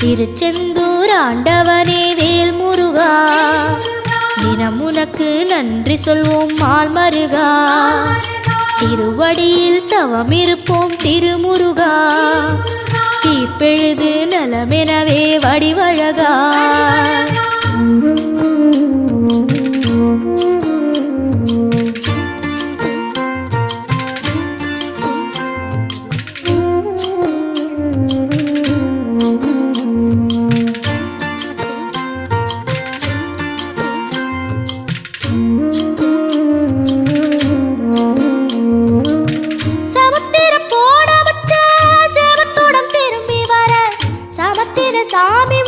திருச்செந்தூர் ஆண்டவனே வேல் முருகா, தினம் உனக்கு நன்றி சொல்வோம் மால் மருகா. திருவடியில் தவம் இருப்போம் திருமுருகா, தீப்பெழுது நலமெனவே வடிவழகா. சாமி